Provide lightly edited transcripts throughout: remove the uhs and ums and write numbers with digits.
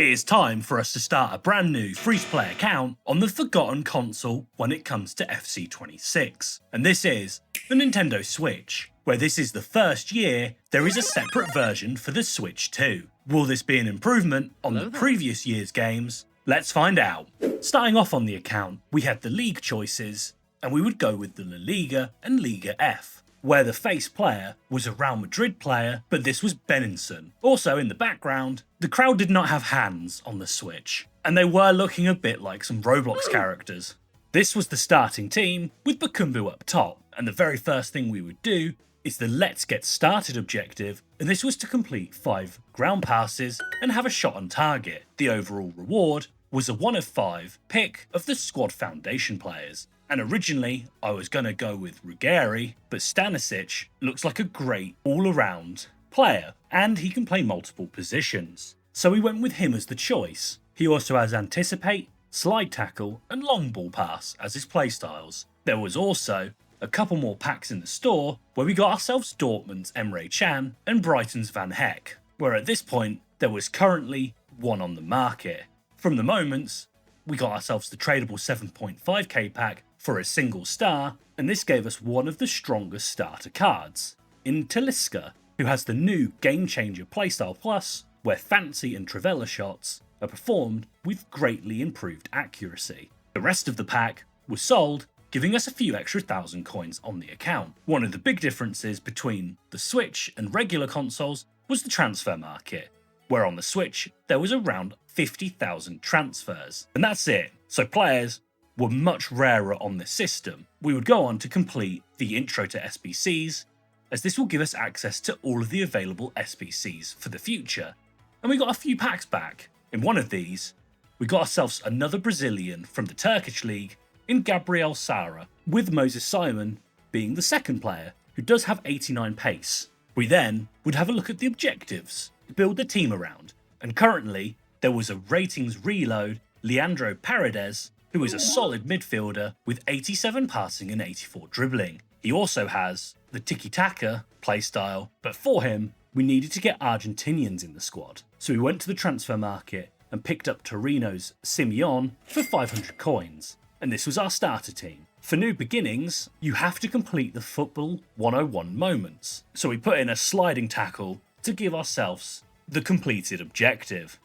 It is time for us to start a brand new free-to-play account on the forgotten console when it comes to FC26. And this is the Nintendo Switch, where this is the first year there is a separate version for the Switch 2. Will this be an improvement on the previous year's games? Let's find out. Starting off on the account, we had the league choices, and we would go with the La Liga and Liga F, where the face player was a Real Madrid player, but this was Benenson. Also in the background, the crowd did not have hands on the Switch, and they were looking a bit like some Roblox characters. This was the starting team, with Bakumbu up top, and the very first thing we would do is the Let's Get Started objective, and this was to complete 5 ground passes and have a shot on target. The overall reward was a 1 of 5 pick of the squad foundation players. And originally, I was going to go with Ruggeri, but Stanisic looks like a great all-around player, and he can play multiple positions. So we went with him as the choice. He also has Anticipate, Slide Tackle, and Long Ball Pass as his playstyles. There was also a couple more packs in the store, where we got ourselves Dortmund's Emre Can and Brighton's Van Heck, where at this point, there was currently one on the market. From the moments, we got ourselves the tradable 7.5k pack for a single star, and this gave us one of the strongest starter cards, in Talisca, who has the new Game Changer Playstyle Plus, where Fancy and Trivela shots are performed with greatly improved accuracy. The rest of the pack was sold, giving us a few extra 1,000 coins on the account. One of the big differences between the Switch and regular consoles was the transfer market, where on the Switch there was around 50,000 transfers, and that's it. So players were much rarer on this system. We would go on to complete the intro to SBCs, as this will give us access to all of the available SBCs for the future. And we got a few packs back. In one of these, we got ourselves another Brazilian from the Turkish League in Gabriel Sara, with Moses Simon being the second player, who does have 89 pace. We then would have a look at the objectives to build the team around, and currently there was a ratings reload Leandro Paredes, who is a solid midfielder with 87 passing and 84 dribbling. He also has the tiki-taka playstyle, but for him, we needed to get Argentinians in the squad. So we went to the transfer market and picked up Torino's Simeon for 500 coins, and this was our starter team. For new beginnings, you have to complete the Football 101 moments, so we put in a sliding tackle to give ourselves the completed objective.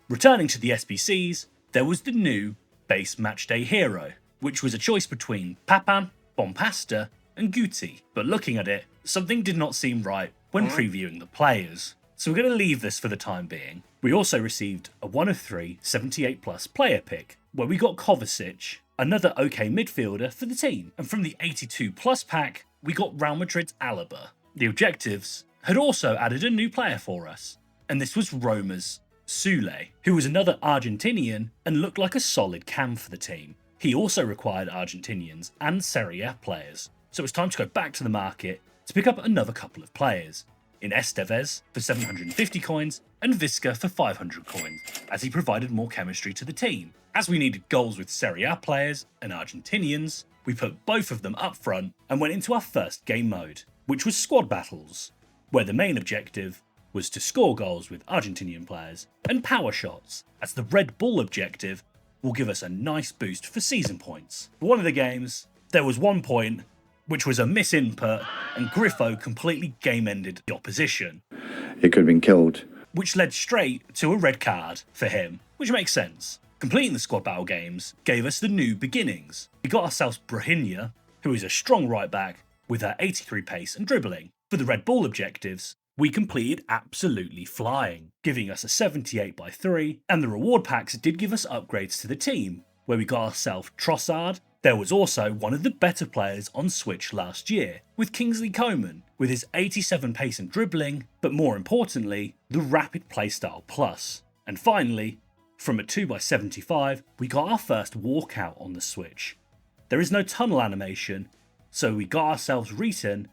Returning to the SBCs, there was the new base matchday hero, which was a choice between Papan, Bompasta, and Guti. But looking at it, something did not seem right when previewing the players. So we're going to leave this for the time being. We also received a 1 of 3 78 plus player pick, where we got Kovacic, another OK midfielder for the team. And from the 82 plus pack, we got Real Madrid's Alaba. The objectives had also added a new player for us, and this was Roma's Sule, who was another Argentinian and looked like a solid cam for the team. He also required Argentinians and Serie A players, so it was time to go back to the market to pick up another couple of players, in Estevez for 750 coins and Visca for 500 coins, as he provided more chemistry to the team. As we needed goals with Serie A players and Argentinians, we put both of them up front and went into our first game mode, which was squad battles, where the main objective was to score goals with Argentinian players and power shots, as the Red Bull objective will give us a nice boost for season points. For one of the games, there was one point which was a misinput, and Griffo completely game-ended the opposition. He could have been killed, which led straight to a red card for him, which makes sense. Completing the squad battle games gave us the new beginnings. We got ourselves Brahimya, who is a strong right back with her 83 pace and dribbling. For the Red Bull objectives, we completed absolutely flying, giving us a 78/3, and the reward packs did give us upgrades to the team, where we got ourselves Trossard. There was also one of the better players on Switch last year, with Kingsley Coman, with his 87 pace and dribbling, but more importantly, the Rapid Playstyle Plus. And finally, from a 2x75, we got our first walkout on the Switch. There is no tunnel animation, so we got ourselves Reeton,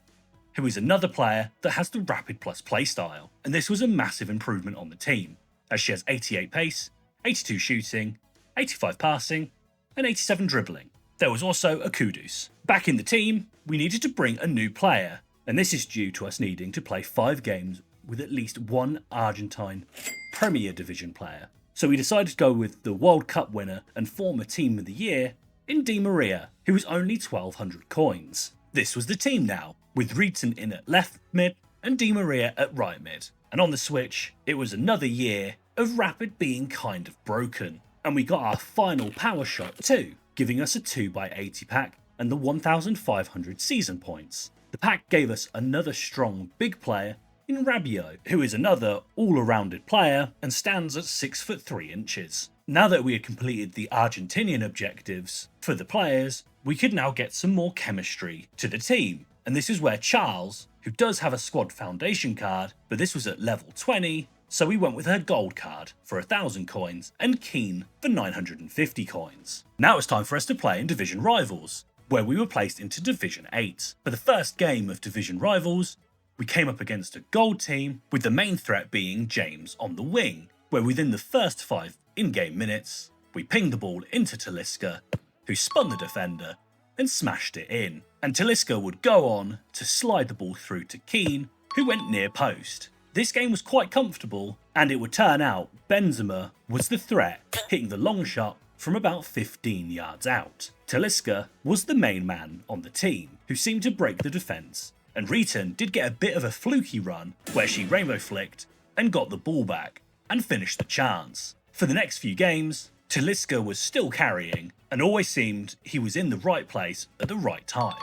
who is another player that has the Rapid Plus playstyle, and this was a massive improvement on the team, as she has 88 pace, 82 shooting, 85 passing, and 87 dribbling. There was also a Kudus. Back in the team, we needed to bring a new player, and this is due to us needing to play 5 games with at least one Argentine Premier Division player. So we decided to go with the World Cup winner and former Team of the Year in Di Maria, who was only 1200 coins. This was the team now, with Rieten in at left mid and Di Maria at right mid. And on the Switch, it was another year of Rapid being kind of broken. And we got our final power shot too, giving us a 2x80 pack and the 1500 season points. The pack gave us another strong big player in Rabiot, who is another all-arounded player and stands at 6'3". Now that we had completed the Argentinian objectives for the players, we could now get some more chemistry to the team. And this is where Charles, who does have a squad foundation card, but this was at level 20, so we went with her gold card for 1000 coins and Keen for 950 coins. Now it's time for us to play in Division Rivals, where we were placed into Division 8. For the first game of Division Rivals, we came up against a gold team, with the main threat being James on the wing, where within the first 5 in-game minutes, we pinged the ball into Talisca, who spun the defender and smashed it in. And Talisca would go on to slide the ball through to Keen, who went near post. This game was quite comfortable, and it would turn out Benzema was the threat, hitting the long shot from about 15 yards out. Talisca was the main man on the team, who seemed to break the defence, and Rieten did get a bit of a fluky run where she rainbow flicked and got the ball back and finished the chance. For the next few games, Talisca was still carrying and always seemed he was in the right place at the right time.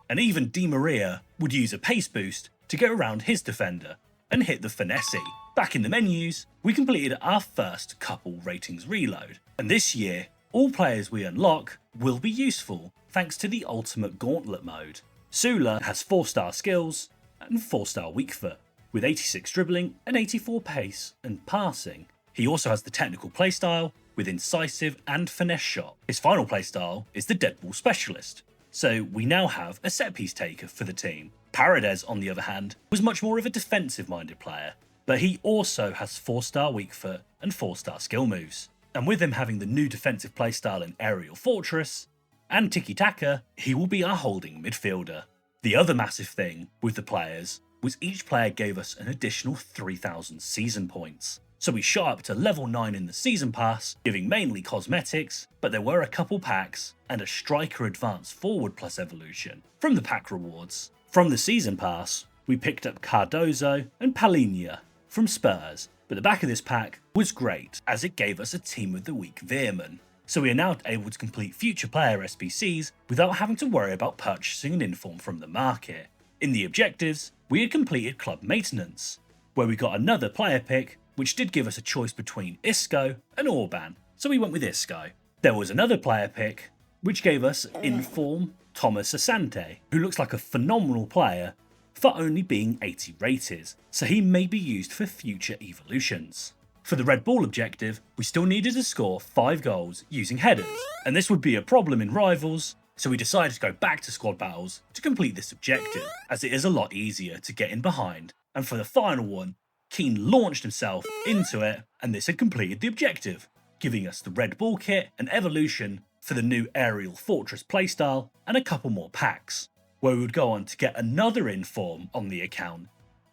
And even Di Maria would use a pace boost to go around his defender and hit the finesse. Back in the menus, we completed our first couple ratings reload, and this year, all players we unlock will be useful thanks to the ultimate Gauntlet mode. Sula has 4-star skills and 4-star weak foot, with 86 dribbling and 84 pace and passing. He also has the technical playstyle with incisive and finesse shot. His final playstyle is the dead ball specialist, so we now have a set piece taker for the team. Paredes, on the other hand, was much more of a defensive minded player, but he also has 4-star weak foot and 4-star skill moves. And with him having the new defensive playstyle in Aerial Fortress and Tiki Taka, he will be our holding midfielder. The other massive thing with the players was each player gave us an additional 3000 season points. So we shot up to level 9 in the season pass, giving mainly cosmetics, but there were a couple packs and a striker advanced forward plus evolution from the pack rewards. From the season pass, we picked up Cardozo and Palinha from Spurs, but the back of this pack was great as it gave us a Team of the Week Veerman. So we are now able to complete future player SBCs without having to worry about purchasing an inform from the market. In the objectives, we had completed club maintenance, where we got another player pick which did give us a choice between Isco and Orban, so we went with Isco. There was another player pick which gave us inform Thomas Asante, who looks like a phenomenal player for only being 80 rated, so he may be used for future evolutions. For the Red Ball objective, we still needed to score 5 goals using headers, and this would be a problem in Rivals, so we decided to go back to squad battles to complete this objective, as it is a lot easier to get in behind. And for the final one, Keane launched himself into it, and this had completed the objective, giving us the Red Ball kit and evolution for the new Aerial Fortress playstyle and a couple more packs, where we would go on to get another inform on the account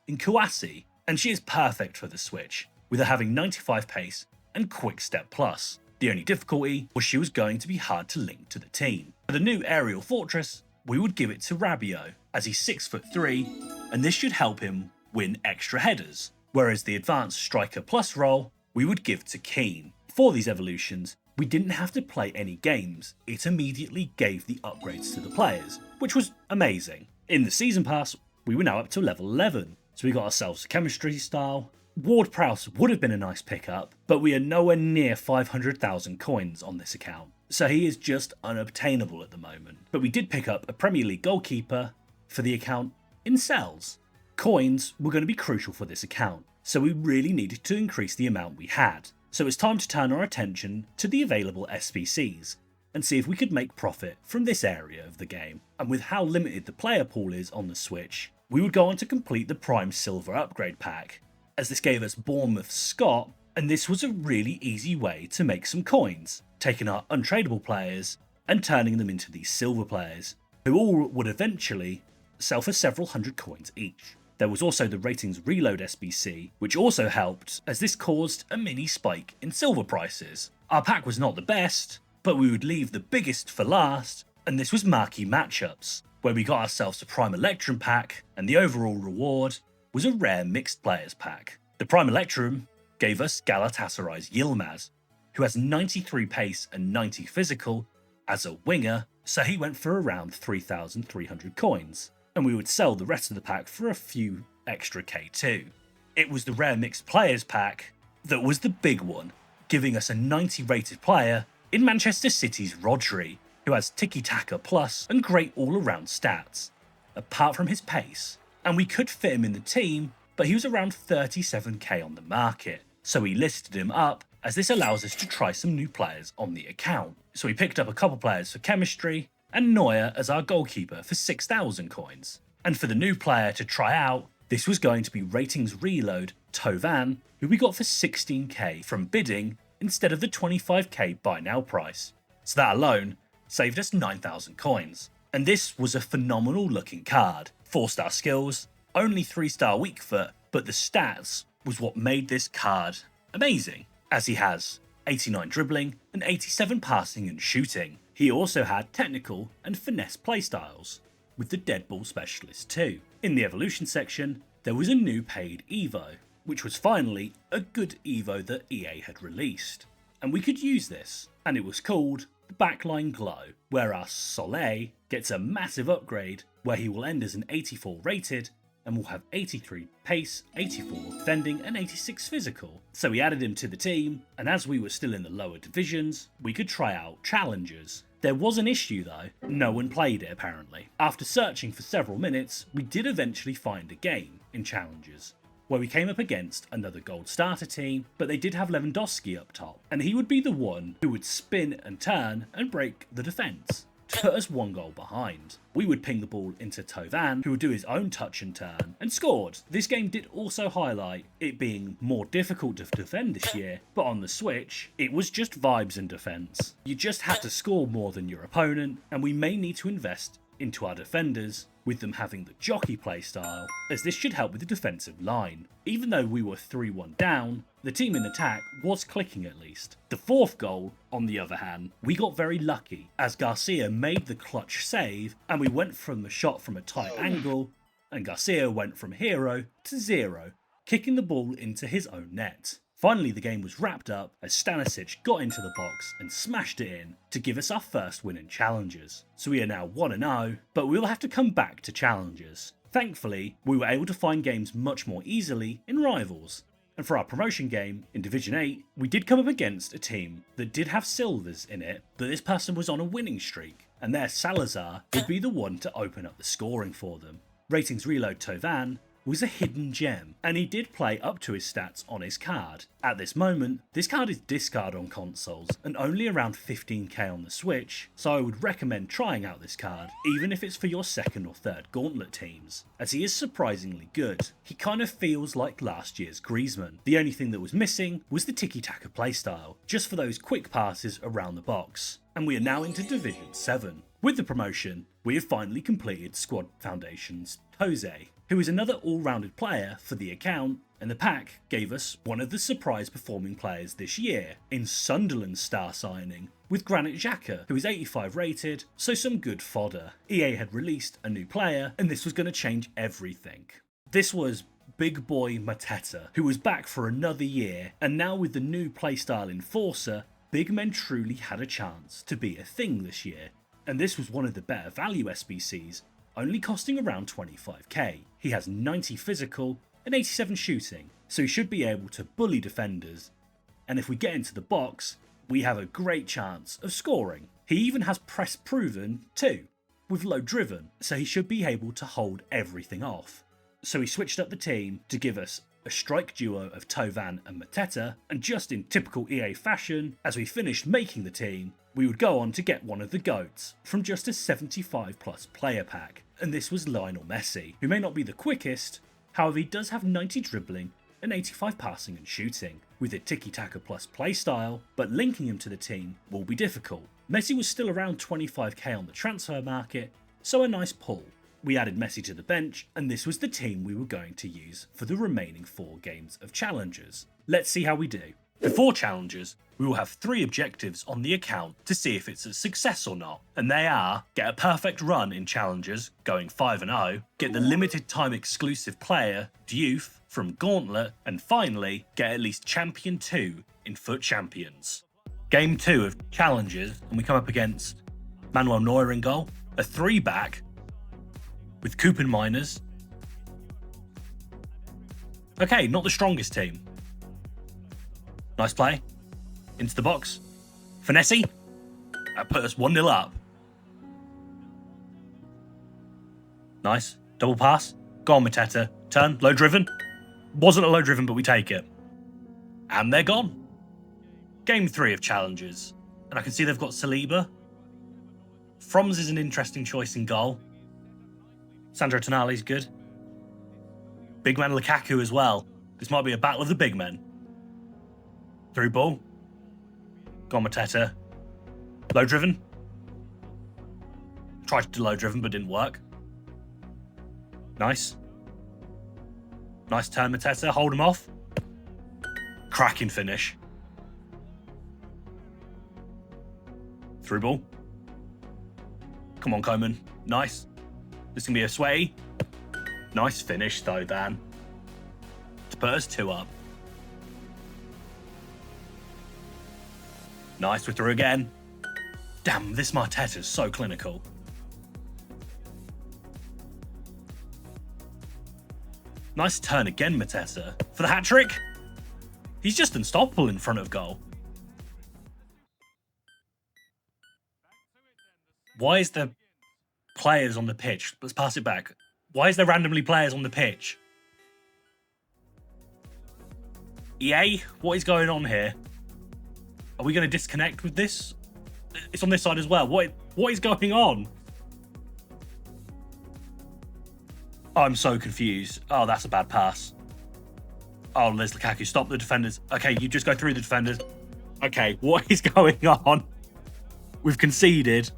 in Kouassi, and she is perfect for the Switch, with her having 95 pace and Quick Step Plus. The only difficulty was she was going to be hard to link to the team. For the new Aerial Fortress, we would give it to Rabiot, as he's 6'3", and this should help him win extra headers, whereas the Advanced Striker Plus role we would give to Keane. For these evolutions, we didn't have to play any games, it immediately gave the upgrades to the players, which was amazing. In the Season Pass, we were now up to level 11, so we got ourselves a chemistry style. Ward-Prowse would have been a nice pickup, but we are nowhere near 500,000 coins on this account, so he is just unobtainable at the moment. But we did pick up a Premier League goalkeeper for the account in Cells. Coins were going to be crucial for this account, so we really needed to increase the amount we had. So it's time to turn our attention to the available SBCs and see if we could make profit from this area of the game. And with how limited the player pool is on the Switch, we would go on to complete the Prime Silver upgrade pack, as this gave us Bournemouth Scott, and this was a really easy way to make some coins, taking our untradeable players and turning them into these silver players, who all would eventually sell for several hundred coins each. There was also the ratings reload SBC, which also helped as this caused a mini spike in silver prices. Our pack was not the best, but we would leave the biggest for last, and this was marquee matchups, where we got ourselves a Prime Electrum pack, and the overall reward was a rare mixed players pack. The Prime Electrum gave us Galatasaray's Yilmaz, who has 93 pace and 90 physical as a winger, so he went for around 3,300 coins, and we would sell the rest of the pack for a few extra K too. It was the rare mixed players pack that was the big one, giving us a 90 rated player in Manchester City's Rodri, who has tiki-taka plus and great all-around stats, apart from his pace, and we could fit him in the team, but he was around 37k on the market, so we listed him up as this allows us to try some new players on the account. So we picked up a couple players for chemistry, and Neuer as our goalkeeper for 6,000 coins. And for the new player to try out, this was going to be ratings reload Tovan, who we got for 16k from bidding instead of the 25k buy now price. So that alone saved us 9,000 coins. And this was a phenomenal looking card. 4-star skills, only 3-star weak foot, but the stats was what made this card amazing, as he has 89 dribbling and 87 passing and shooting. He also had technical and finesse playstyles, with the dead ball specialist too. In the evolution section, there was a new paid Evo, which was finally a good Evo that EA had released. And we could use this, and it was called the Backline Glow, where our Soleil gets a massive upgrade where he will end as an 84 rated and will have 83 pace, 84 defending and 86 physical. So we added him to the team, and as we were still in the lower divisions, we could try out challenges. There was an issue though, no one played it apparently. After searching for several minutes, we did eventually find a game in challenges, where we came up against another gold starter team, but they did have Lewandowski up top, and he would be the one who would spin and turn and break the defence to put us 1 goal behind. We would ping the ball into Tovan, who would do his own touch and turn, and scored. This game did also highlight it being more difficult to defend this year, but on the Switch, it was just vibes and defence. You just had to score more than your opponent, and we may need to invest into our defenders, with them having the jockey playstyle, as this should help with the defensive line. Even though we were 3-1 down, the team in attack was clicking at least. The 4th goal, on the other hand, we got very lucky, as Garcia made the clutch save, and we went from the shot from a tight angle, and Garcia went from hero to 0, kicking the ball into his own net. Finally, the game was wrapped up as Stanisic got into the box and smashed it in to give us our first win in Challenges. So we are now 1-0, but we will have to come back to Challenges. Thankfully, we were able to find games much more easily in Rivals. And for our promotion game, in Division 8, we did come up against a team that did have silvers in it, but this person was on a winning streak, and their Salazar would be the one to open up the scoring for them. Ratings reload Tovan was a hidden gem, and he did play up to his stats on his card. At this moment, this card is discard on consoles and only around 15k on the Switch, so I would recommend trying out this card, even if it's for your 2nd or 3rd Gauntlet teams, as he is surprisingly good. He kind of feels like last year's Griezmann. The only thing that was missing was the tiki-taka playstyle, just for those quick passes around the box. And we are now into Division 7. With the promotion, we have finally completed Squad Foundation's Jose, who is another all-rounded player for the account, and the pack gave us one of the surprise performing players this year in Sunderland's star signing with Granit Xhaka, who is 85 rated, so some good fodder. EA had released a new player, and this was going to change everything. This was Big Boy Mateta, who was back for another year, and now with the new playstyle Enforcer, big men truly had a chance to be a thing this year. And this was one of the better value SBCs, only costing around 25k. He has 90 physical and 87 shooting, so he should be able to bully defenders, and if we get into the box, we have a great chance of scoring. He even has press proven too, with low driven, so he should be able to hold everything off. So he switched up the team to give us a strike duo of Tovan and Mateta, and just in typical EA fashion, as we finished making the team, we would go on to get one of the GOATs from just a 75 plus player pack, and this was Lionel Messi, who may not be the quickest, however he does have 90 dribbling and 85 passing and shooting, with a tiki-taka plus playstyle, but linking him to the team will be difficult. Messi was still around 25k on the transfer market, so a nice pull. we added Messi to the bench, and this was the team we were going to use for the remaining 4 games of Challengers. Let's see how we do. Before Challengers, we will have 3 objectives on the account to see if it's a success or not, and they are: get a perfect run in Challengers, going 5-0, get the limited time exclusive player, Diouf, from Gauntlet, and finally, get at least Champion 2 in FUT Champions. Game 2 of Challengers, and we come up against Manuel Neuer in goal, a 3-back, with Coop and Miners. Okay, not the strongest team. Nice play. Into the box. Finesse. That put us 1-0 up. Nice. Double pass. Go on, Mateta. Turn. Low driven. Wasn't a low driven, but we take it. And they're gone. Game 3 of Challengers. And I can see they've got Saliba. Froms is an interesting choice in goal. Sandro Tonali's good. Big man Lukaku as well. This might be a battle of the big men. Through ball. Go on, Mateta. Low driven. Tried to do low driven, but didn't work. Nice. Nice turn, Mateta. Hold him off. Cracking finish. Through ball. Come on, Coman. Nice. This can be a sweaty. Nice finish, though, Dan. To put us 2 up. Nice, we're through again. Damn, this Mateta is so clinical. Nice turn again, Mateta. For the hat-trick. He's just unstoppable in front of goal. Why is there players on the pitch? Let's pass it back. Why is there randomly players on the pitch? EA, what is going on here? Are we going to disconnect with this? It's on this side as well. What is going on? Oh, I'm so confused. Oh, that's a bad pass. Oh, there's Lukaku. Stop the defenders. Okay, you just go through the defenders. Okay, what is going on? We've conceded.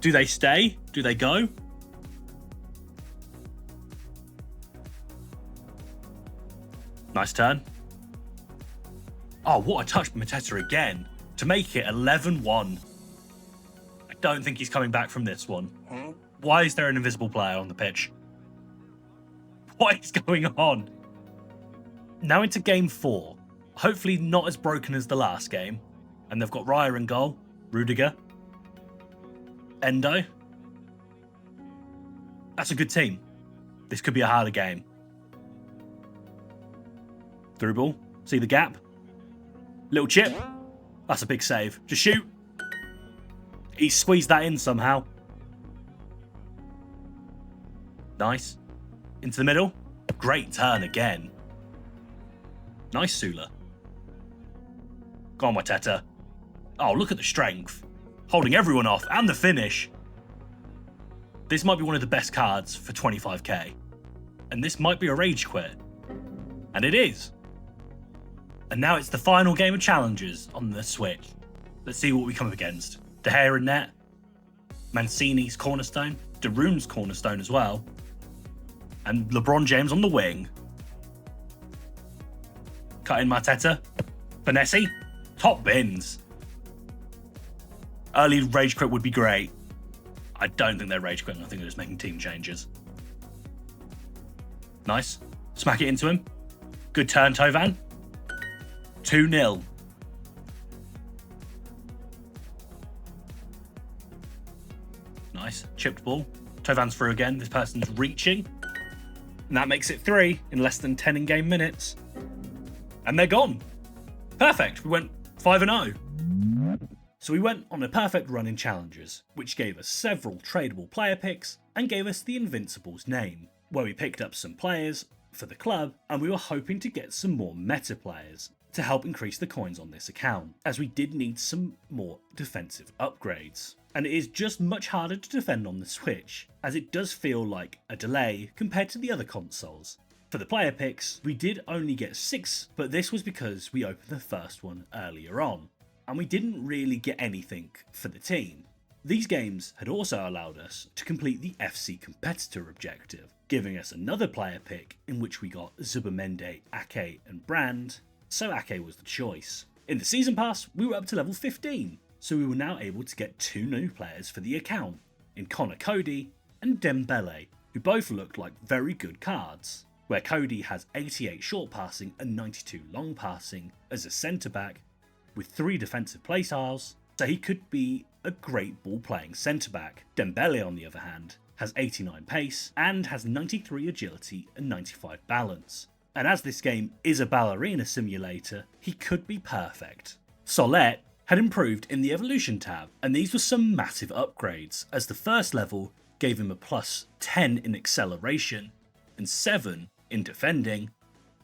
Do they stay? Do they go? Nice turn. Oh, what a touch from Mateta again. To make it 11-1. I don't think he's coming back from this one. Why is there an invisible player on the pitch? What is going on? Now into game 4. Hopefully not as broken as the last game. And they've got Raya in goal. Rudiger. Endo. That's a good team. This could be a harder game. Through ball. See the gap. Little chip. That's a big save. Just shoot. He squeezed that in somehow. Nice. Into the middle. Great turn again. Nice Sula. Go on, Mateta. Oh, look at the strength. Holding everyone off and the finish. This might be one of the best cards for 25k. And this might be a rage quit. And it is. And now it's the final game of Challengers on the Switch. Let's see what we come up against. De Gea in net. Mancini's cornerstone. De Roon's cornerstone as well. And LeBron James on the wing. Cut in Mateta. Finesse. Top bins. Early rage quit would be great. I don't think they're rage quitting. I think they're just making team changes. Nice. Smack it into him. Good turn, Tovan. 2-0. Nice. Chipped ball. Tovan's through again. This person's reaching. And that makes it 3 in less than 10 in-game minutes. And they're gone. Perfect. We went 5-0. So we went on a perfect run in Challengers, which gave us several tradable player picks and gave us the Invincibles name, where we picked up some players for the club and we were hoping to get some more meta players to help increase the coins on this account, as we did need some more defensive upgrades. And it is just much harder to defend on the Switch, as it does feel like a delay compared to the other consoles. For the player picks, we did only get 6, but this was because we opened the first one earlier on, and we didn't really get anything for the team. These games had also allowed us to complete the FC competitor objective, giving us another player pick in which we got Zubamende, Ake and Brand, so Ake was the choice. In the season pass, we were up to level 15, so we were now able to get 2 new players for the account, in Connor Cody and Dembele, who both looked like very good cards, where Cody has 88 short passing and 92 long passing as a centre back, with 3 defensive playstyles, so he could be a great ball playing centre back. Dembele on the other hand has 89 pace and has 93 agility and 95 balance. And as this game is a ballerina simulator, he could be perfect. Solette had improved in the evolution tab, and these were some massive upgrades, as the first level gave him a plus 10 in acceleration and 7 in defending.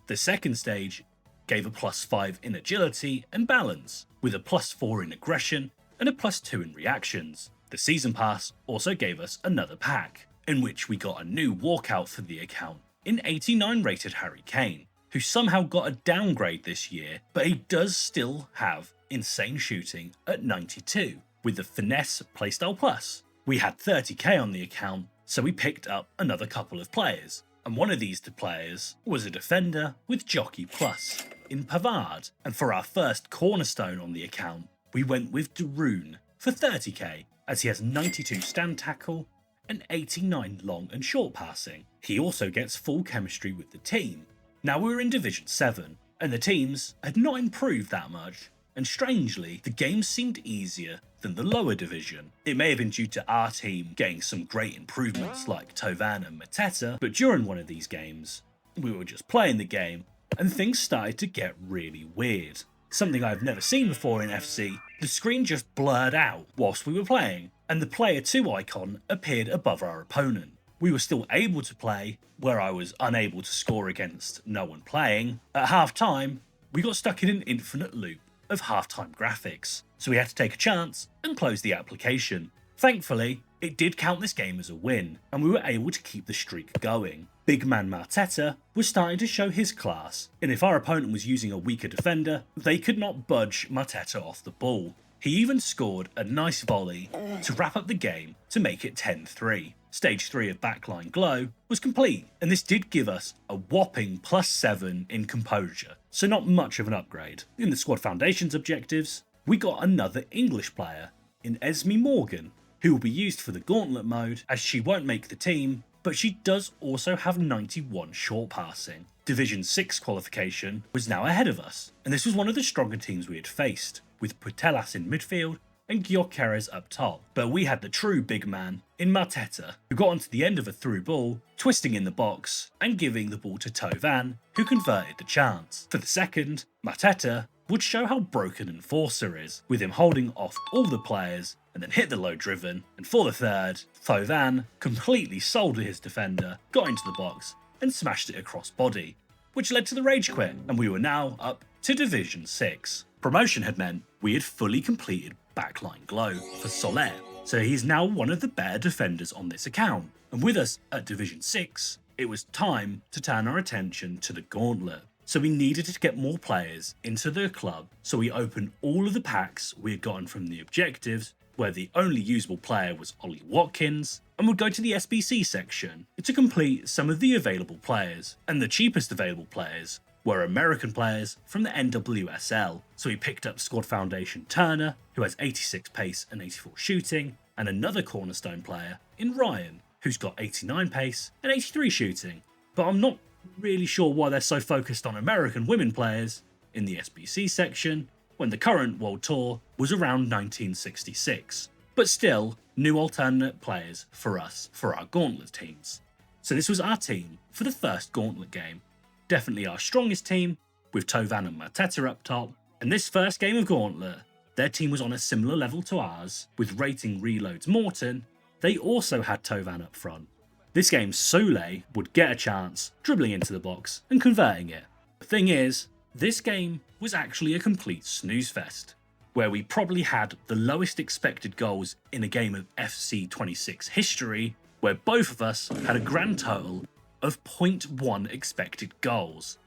The second stage gave a plus 5 in agility and balance, with a plus 4 in aggression and a plus 2 in reactions. The season pass also gave us another pack, in which we got a new walkout for the account in 89 rated Harry Kane, who somehow got a downgrade this year, but he does still have insane shooting at 92, with the finesse playstyle plus. We had 30k on the account, so we picked up another couple of players, and one of these players was a defender with Jockey Plus in Pavard, and for our first cornerstone on the account, we went with Darun for 30k, as he has 92 stand tackle and 89 long and short passing. He also gets full chemistry with the team. Now we were in Division 7, and the teams had not improved that much, and strangely, the game seemed easier than the lower division. It may have been due to our team getting some great improvements like Tovan and Mateta, but during one of these games, we were just playing the game, and things started to get really weird. Something I've never seen before in FC, the screen just blurred out whilst we were playing, and the player 2 icon appeared above our opponent. We were still able to play, where I was unable to score against no one playing. At half time, we got stuck in an infinite loop of half-time graphics, so we had to take a chance and close the application. Thankfully, it did count this game as a win, and we were able to keep the streak going. Big man Mateta was starting to show his class, and if our opponent was using a weaker defender, they could not budge Mateta off the ball. He even scored a nice volley to wrap up the game to make it 10-3. Stage 3 of Backline Glow was complete, and this did give us a whopping plus 7 in composure, so not much of an upgrade. In the Squad Foundations objectives, we got another English player in Esme Morgan, who will be used for the Gauntlet mode, as she won't make the team, but she does also have 91 short passing. Division 6 qualification was now ahead of us, and this was one of the stronger teams we had faced, with Putellas in midfield and Gyökeres up top, but we had the true big man in Mateta, who got onto the end of a through ball, twisting in the box and giving the ball to Tovan, who converted the chance. For the second, Mateta would show how broken Enforcer is, with him holding off all the players and then hit the low driven, and for the third, Tovan completely sold his defender, got into the box and smashed it across body, which led to the rage quit, and we were now up to Division 6. Promotion had meant we had fully completed Backline Glow for Soler, so he's now one of the better defenders on this account. And with us at Division 6, it was time to turn our attention to the Gauntlet. So we needed to get more players into the club, so we opened all of the packs we had gotten from the objectives, where the only usable player was Ollie Watkins, and would go to the SBC section to complete some of the available players, and the cheapest available players were American players from the NWSL, so we picked up Squad Foundation Turner, who has 86 pace and 84 shooting, and another cornerstone player in Ryan, who's got 89 pace and 83 shooting. But I'm not really sure why they're so focused on American women players in the SBC section, when the current World Tour was around 1966. But still, new alternate players for us, for our Gauntlet teams. So this was our team for the first Gauntlet game. Definitely our strongest team, with Tovan and Mateta up top, and this first game of Gauntlet, their team was on a similar level to ours, with Rating Reloads Morton. They also had Tovan up front. This game, Soule would get a chance, dribbling into the box and converting it. The thing is, this game was actually a complete snooze fest, where we probably had the lowest expected goals in a game of FC 26 history, where both of us had a grand total of 0.1 expected goals.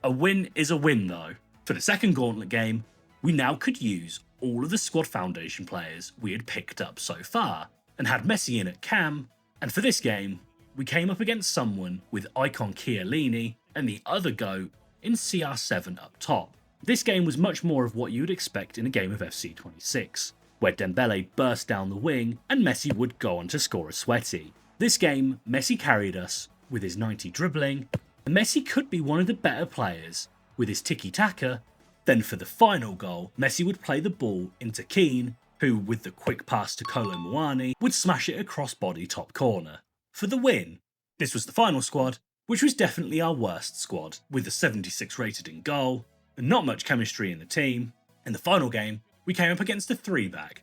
A win is a win though. For the second Gauntlet game, we now could use all of the squad foundation players we had picked up so far, and had Messi in at cam, and for this game, we came up against someone with Icon Chiellini and the other GOAT in CR7 up top. This game was much more of what you would expect in a game of FC 26, where Dembele burst down the wing and Messi would go on to score a sweaty. This game, Messi carried us with his 90 dribbling, and Messi could be one of the better players with his tiki-taka. Then for the final goal, Messi would play the ball into Keane, who with the quick pass to Kolo Muani would smash it across body top corner for the win. This was the final squad, which was definitely our worst squad, with a 76 rated in goal, and not much chemistry in the team. In the final game, we came up against a 3-back,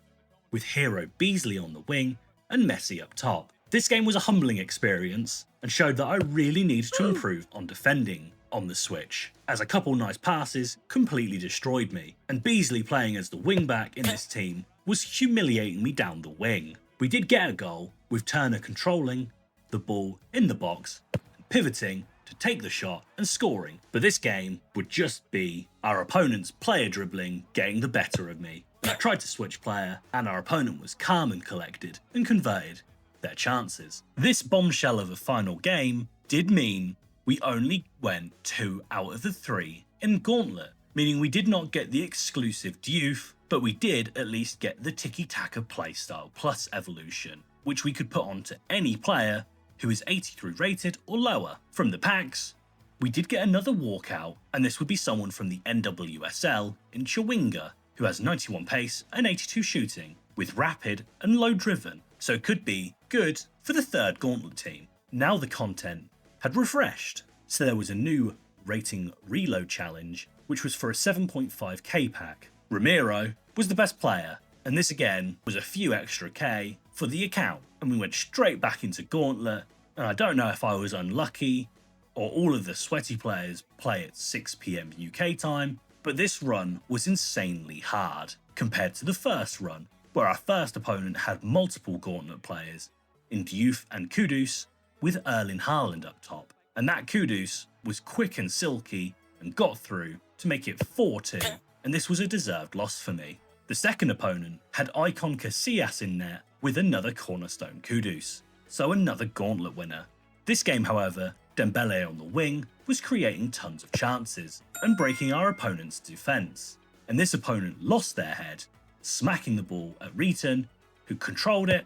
with hero Beasley on the wing and Messi up top. This game was a humbling experience and showed that I really needed to improve on defending on the Switch, as a couple nice passes completely destroyed me, and Beasley playing as the wing-back in this team was humiliating me down the wing. We did get a goal, with Turner controlling the ball in the box, pivoting to take the shot and scoring, but this game would just be our opponent's player dribbling getting the better of me. And I tried to switch player, and our opponent was calm and collected and converted their chances. This bombshell of a final game did mean we only went 2 out of the 3 in Gauntlet, meaning we did not get the exclusive Diouf, but we did at least get the tiki-taka playstyle plus evolution, which we could put onto any player who is 83 rated or lower. From the packs, we did get another walkout, and this would be someone from the NWSL in Chawinga, who has 91 pace and 82 shooting, with rapid and low driven, so could be good for the third Gauntlet team. Now the content had refreshed, so there was a new rating reload challenge, which was for a 7.5k pack. Ramiro was the best player, and this again was a few extra K for the account, and we went straight back into Gauntlet, and I don't know if I was unlucky or all of the sweaty players play at 6 PM UK time, but this run was insanely hard compared to the first run, where our first opponent had multiple Gauntlet players in Diouf and Kudus with Erling Haaland up top, and that Kudus was quick and silky and got through to make it 4-2, and this was a deserved loss for me. The second opponent had Icon Casillas in net with another cornerstone Kudus, so another Gauntlet winner. This game, however, Dembele on the wing was creating tons of chances and breaking our opponent's defence, and this opponent lost their head, smacking the ball at Reeton, who controlled it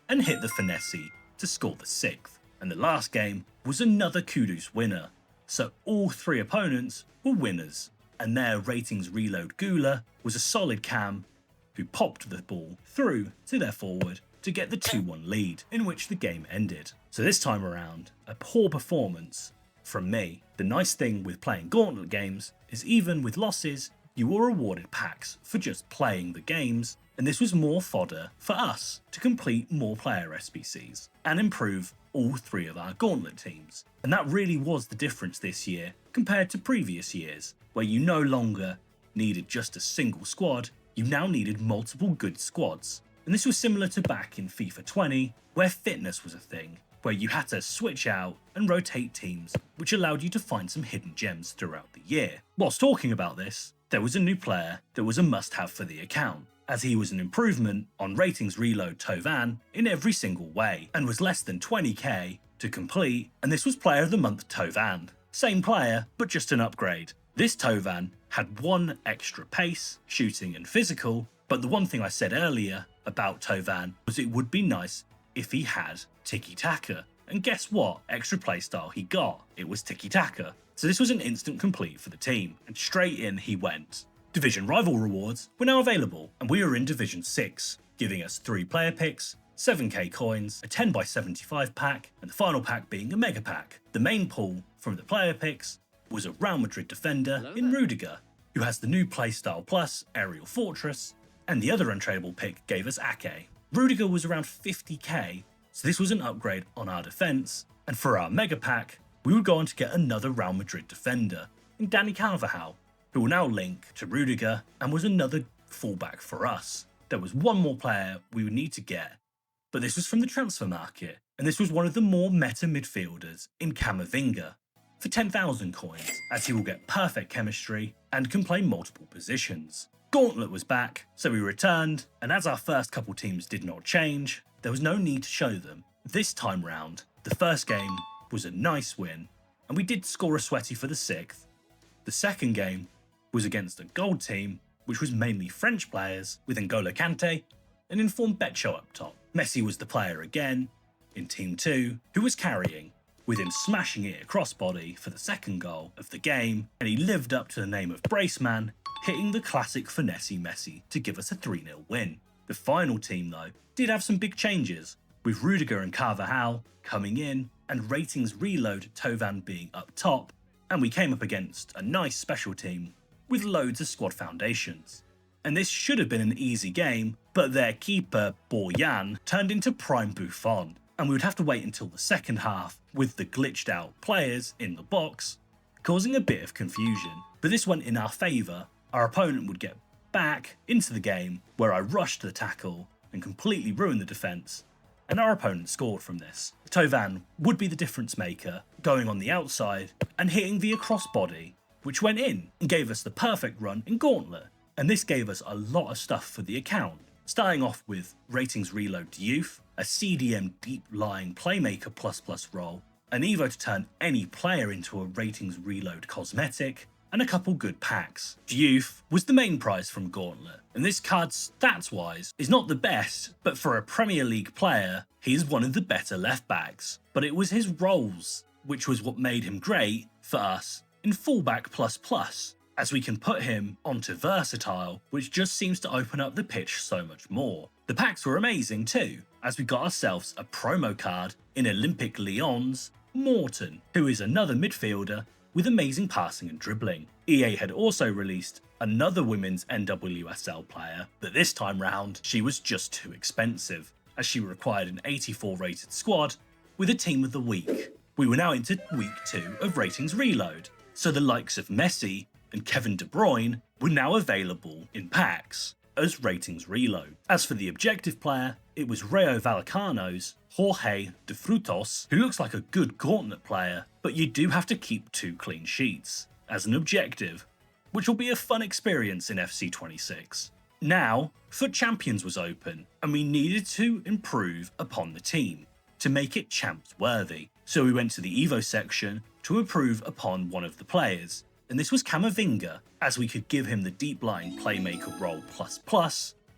and hit the finesse to score the 6th. And the last game was another Kudus winner, so all 3 opponents were winners, and their ratings reload Gula was a solid cam who popped the ball through to their forward to get the 2-1 lead, in which the game ended. So this time around, a poor performance from me. The nice thing with playing Gauntlet games is even with losses, you were awarded packs for just playing the games, and this was more fodder for us to complete more player SBCs and improve all 3 of our Gauntlet teams. And that really was the difference this year compared to previous years, where you no longer needed just a single squad, you now needed multiple good squads. And this was similar to back in FIFA 20, where fitness was a thing, where you had to switch out and rotate teams, which allowed you to find some hidden gems throughout the year. Whilst talking about this, there was a new player that was a must-have for the account, as he was an improvement on ratings reload Tovan in every single way, and was less than 20k to complete, and this was Player of the Month Tovan. Same player, but just an upgrade. This Tovan had 1 extra pace, shooting and physical, but the one thing I said earlier about Tovan was it would be nice if he had tiki-taka, and guess what extra playstyle he got? It was tiki-taka. So this was an instant complete for the team, and straight in he went. Division Rival rewards were now available, and we were in Division 6, giving us 3 player picks, 7k coins, a 10x75 pack, and the final pack being a mega pack. The main pull from the player picks was a Real Madrid defender in Rudiger, who has the new playstyle plus Aerial Fortress, and the other untradeable pick gave us Ake. Rudiger was around 50k, so this was an upgrade on our defence, and for our mega pack, we would go on to get another Real Madrid defender in Danny Carvajal, who will now link to Rudiger and was another fullback for us. There was one more player we would need to get, but this was from the transfer market, and this was one of the more meta midfielders in Camavinga for 10,000 coins, as he will get perfect chemistry and can play multiple positions. Gauntlet was back, so we returned, and as our first couple teams did not change, there was no need to show them. This time round, the first game was a nice win, and we did score a sweaty for the 6th. The second game was against a gold team, which was mainly French players, with N'Golo Kante and informed Betcho up top. Messi was the player again, in Team 2, who was carrying, with him smashing it across body for the second goal of the game, and he lived up to the name of Braceman, hitting the classic finessey Messi to give us a 3-0 win. The final team, though, did have some big changes, with Rudiger and Carvajal coming in, and ratings reload Tovan being up top, and we came up against a nice special team with loads of squad foundations. And this should have been an easy game, but their keeper, Borjan, turned into prime Buffon, and we would have to wait until the second half with the glitched out players in the box, causing a bit of confusion. But this went in our favour. Our opponent would get back into the game, where I rushed the tackle and completely ruined the defence, and our opponent scored from this. Tovan would be the difference maker, going on the outside and hitting the across body, which went in and gave us the perfect run in Gauntlet. And this gave us a lot of stuff for the account, starting off with ratings reload Diouf, a CDM deep lying playmaker ++ role, an Evo to turn any player into a ratings reload cosmetic, and a couple good packs. Diouf was the main prize from Gauntlet, and this card stats wise is not the best, but for a Premier League player, he is one of the better left backs. But it was his roles, which was what made him great for us in fullback ++, as we can put him onto versatile, which just seems to open up the pitch so much more. The packs were amazing too, as we got ourselves a promo card in Olympic Lyon's Morton, who is another midfielder with amazing passing and dribbling. EA had also released another women's NWSL player, but this time round she was just too expensive, as she required an 84 rated squad with a team of the week. We were now into week 2 of ratings reload, so the likes of Messi and Kevin De Bruyne were now available in packs as ratings reload. As for the objective player, it was Rayo Vallecano's Jorge de Frutos, who looks like a good Gauntlet player, but you do have to keep 2 clean sheets as an objective, which will be a fun experience in FC 26. Now, FUT Champions was open, and we needed to improve upon the team to make it champs worthy. So we went to the Evo section to improve upon one of the players, and this was Camavinga, as we could give him the deep line playmaker role ++,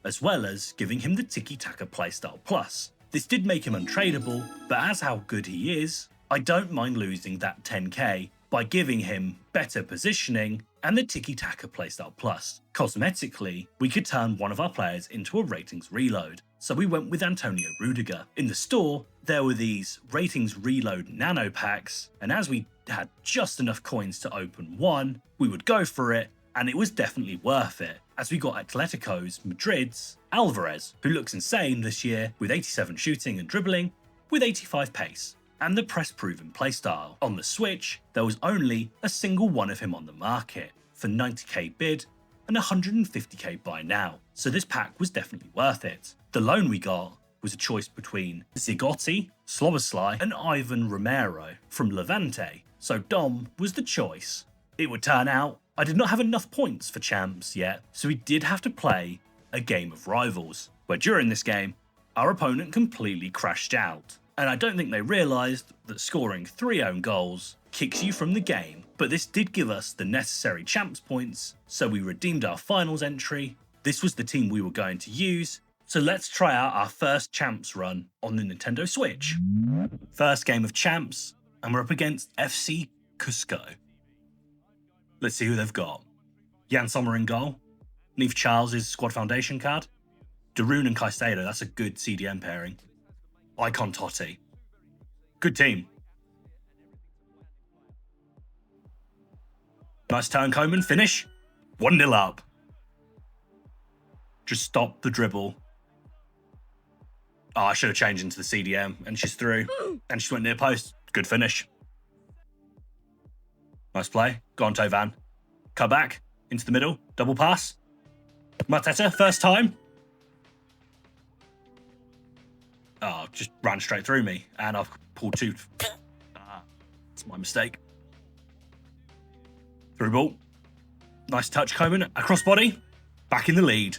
as well as giving him the tiki-taka playstyle +. This did make him untradeable, but as how good he is, I don't mind losing that 10k by giving him better positioning and the tiki-taka playstyle +. Cosmetically, we could turn one of our players into a ratings reload, so we went with Antonio Rudiger. In the store, there were these ratings reload nano packs, and as we had just enough coins to open one, we would go for it, and it was definitely worth it, as we got Atletico's Madrid's Alvarez, who looks insane this year with 87 shooting and dribbling, with 85 pace, and the press-proven playstyle. On the Switch, there was only a single one of him on the market, for 90k bid and 150k buy now, so this pack was definitely worth it. The loan we got was a choice between Zigotti, Slobosly, and Ivan Romero from Levante, so Dom was the choice. It would turn out I did not have enough points for champs yet, so we did have to play a game of rivals, where during this game, our opponent completely crashed out. And I don't think they realised that scoring 3 own goals kicks you from the game, but this did give us the necessary champs points, so we redeemed our finals entry. This was the team we were going to use, so let's try out our first champs run on the Nintendo Switch. First game of champs, and we're up against FC Cusco. Let's see who they've got. Jan Sommer in goal, Neve Charles' squad foundation card, Darun and Caicedo, that's a good CDM pairing. Icon Totti. Good team. Nice turn, Coman. Finish. 1-0 up. Just stop the dribble. Oh, I should have changed into the CDM. And she's through. And she went near post. Good finish. Nice play. Go on, Tovan. Cut back. Into the middle. Double pass. Mateta, first time. Oh, just ran straight through me, and I've pulled 2. It's my mistake. Through ball. Nice touch, Coman. Across body. Back in the lead.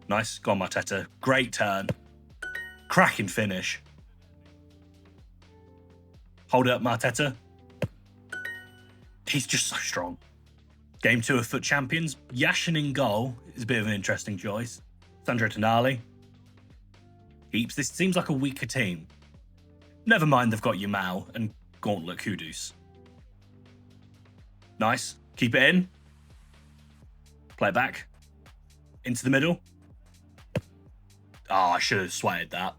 Nice. Go on, Arteta. Great turn. Cracking finish. Hold it up, Arteta. He's just so strong. Game 2 of FUT Champions. Yashin in goal is a bit of an interesting choice. Sandro Tonali. Heaps. This seems like a weaker team. Never mind, they've got Yamal and Gauntlet Kudus. Nice. Keep it in. Play it back. Into the middle. Oh, I should have swatted that.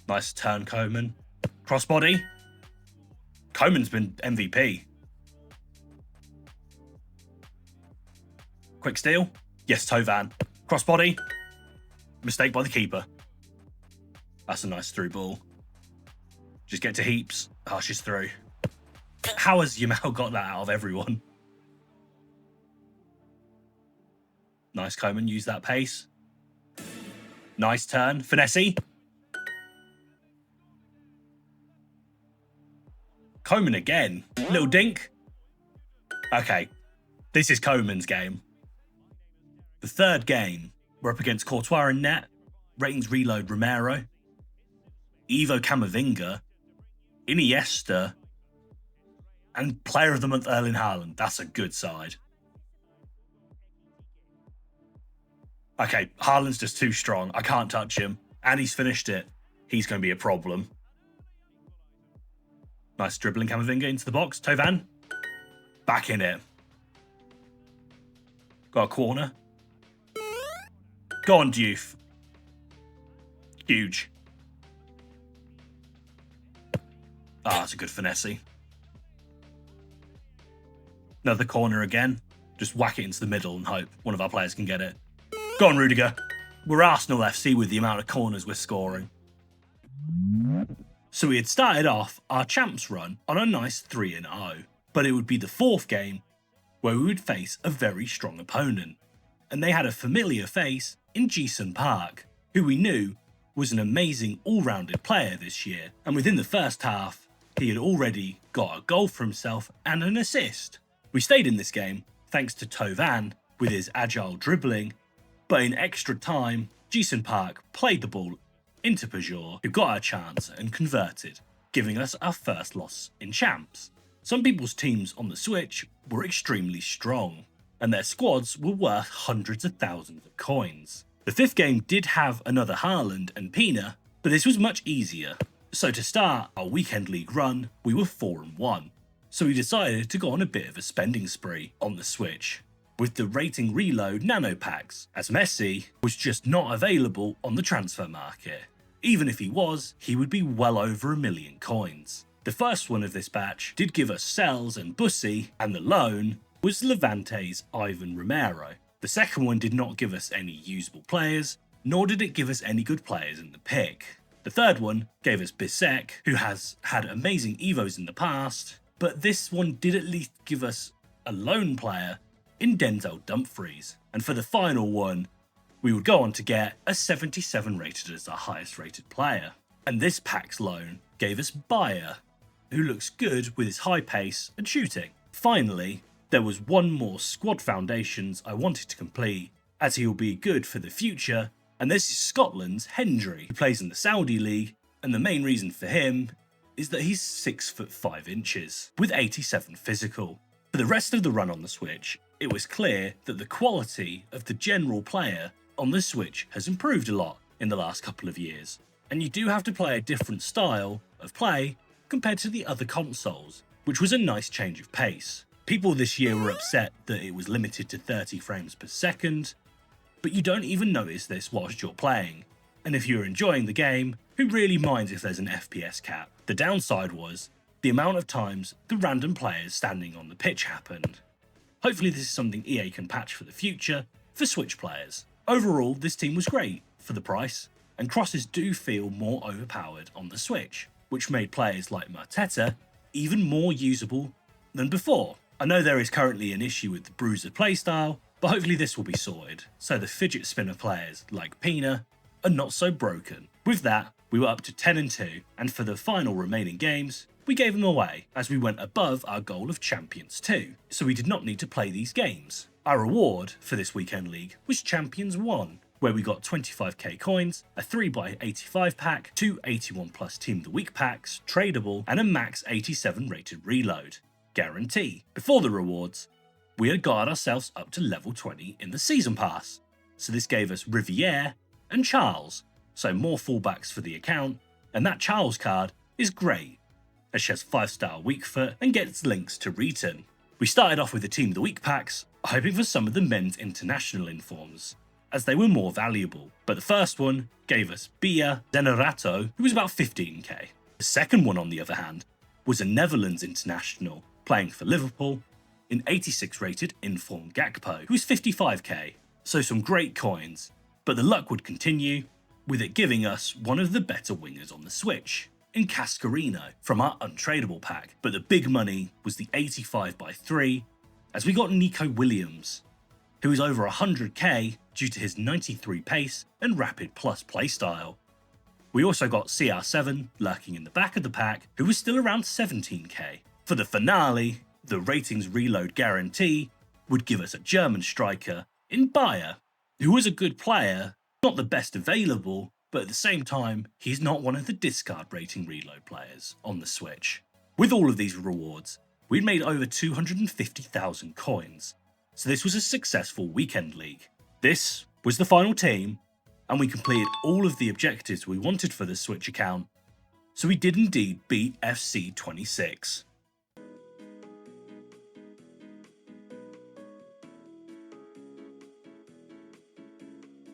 Nice turn, Coman. Crossbody. Coman's been MVP. Quick steal. Yes, Tovan. Crossbody. Mistake by the keeper. That's a nice through ball. Just get to Heaps. Oh, she's through. How has Yamal got that out of everyone? Nice, Coman. Use that pace. Nice turn. Finesse. Coman again. Little dink. Okay. This is Coman's game. The third game, we're up against Courtois in net. Ratings reload Romero. Ivo Camavinga. Iniesta. And Player of the Month Erling Haaland. That's a good side. Okay, Haaland's just too strong. I can't touch him. And he's finished it. He's going to be a problem. Nice dribbling Camavinga into the box. Tovan. Back in it. Got a corner. Go on, Diouf. Huge. Ah, that's a good finesse. Another corner again. Just whack it into the middle and hope one of our players can get it. Go on, Rudiger. We're Arsenal FC with the amount of corners we're scoring. So we had started off our champs run on a nice 3-0, but it would be the fourth game where we would face a very strong opponent. And they had a familiar face in Jason Park, who we knew was an amazing all-rounded player this year. And within the first half, he had already got a goal for himself and an assist. We stayed in this game thanks to Tovan with his agile dribbling, but in extra time, Jason Park played the ball into Pajor, who got our chance and converted, giving us our first loss in champs. Some people's teams on the Switch were extremely strong, and their squads were worth hundreds of thousands of coins. The fifth game did have another Haaland and Pina, but this was much easier. So to start our weekend league run, we were 4-1. So we decided to go on a bit of a spending spree on the Switch, with the rating reload nano packs, as Messi was just not available on the transfer market. Even if he was, he would be well over 1 million coins. The first one of this batch did give us Sells and Bussy, and the loan was Levante's Ivan Romero. The second one did not give us any usable players, nor did it give us any good players in the pick. The third one gave us Bisek, who has had amazing Evos in the past, but this one did at least give us a loan player in Denzel Dumfries. And for the final one, we would go on to get a 77 rated as our highest rated player. And this pack's loan gave us Bayer, who looks good with his high pace and shooting. Finally, there was one more squad foundations I wanted to complete, as he will be good for the future, and this is Scotland's Hendry, who plays in the Saudi League, and the main reason for him is that he's 6'5" with 87 physical. For the rest of the run on the Switch, it was clear that the quality of the general player on the Switch has improved a lot in the last couple of years, and you do have to play a different style of play compared to the other consoles, which was a nice change of pace. People this year were upset that it was limited to 30 frames per second, but you don't even notice this whilst you're playing. And if you're enjoying the game, who really minds if there's an FPS cap? The downside was the amount of times the random players standing on the pitch happened. Hopefully this is something EA can patch for the future for Switch players. Overall, this team was great for the price, and crosses do feel more overpowered on the Switch, which made players like Arteta even more usable than before. I know there is currently an issue with the Bruiser playstyle, but hopefully this will be sorted, so the fidget spinner players like Pina are not so broken. With that, we were up to 10-2, and for the final remaining games, we we gave them away as we went above our goal of Champions 2, so we did not need to play these games. Our reward for this weekend league was Champions 1, where we got 25k coins, a 3x85 pack, 2 81 plus Team of the Week packs, tradable, and a max 87 rated reload. Guarantee. Before the rewards, we had got ourselves up to level 20 in the Season Pass, so this gave us Riviere and Charles, so more fullbacks for the account, and that Charles card is great, as she has 5-star weak foot and gets links to Return. We started off with the Team of the Week packs, hoping for some of the men's international informs, as they were more valuable, but the first one gave us Bia Zenerato, who was about 15k. The second one, on the other hand, was a Netherlands international, playing for Liverpool, an 86 rated inform Gakpo, who was 55k, so some great coins, but the luck would continue, with it giving us one of the better wingers on the Switch, in Cascarino, from our untradeable pack, but the big money was the 85x3, as we got Nico Williams, who is over 100k due to his 93 pace and rapid plus playstyle. We also got CR7 lurking in the back of the pack, who was still around 17k. For the finale, the ratings reload guarantee would give us a German striker in Bayer, who was a good player, not the best available, but at the same time, he's not one of the discard rating reload players on the Switch. With all of these rewards, we'd made over 250,000 coins, so this was a successful weekend league. This was the final team, and we completed all of the objectives we wanted for the Switch account, so we did indeed beat FC 26.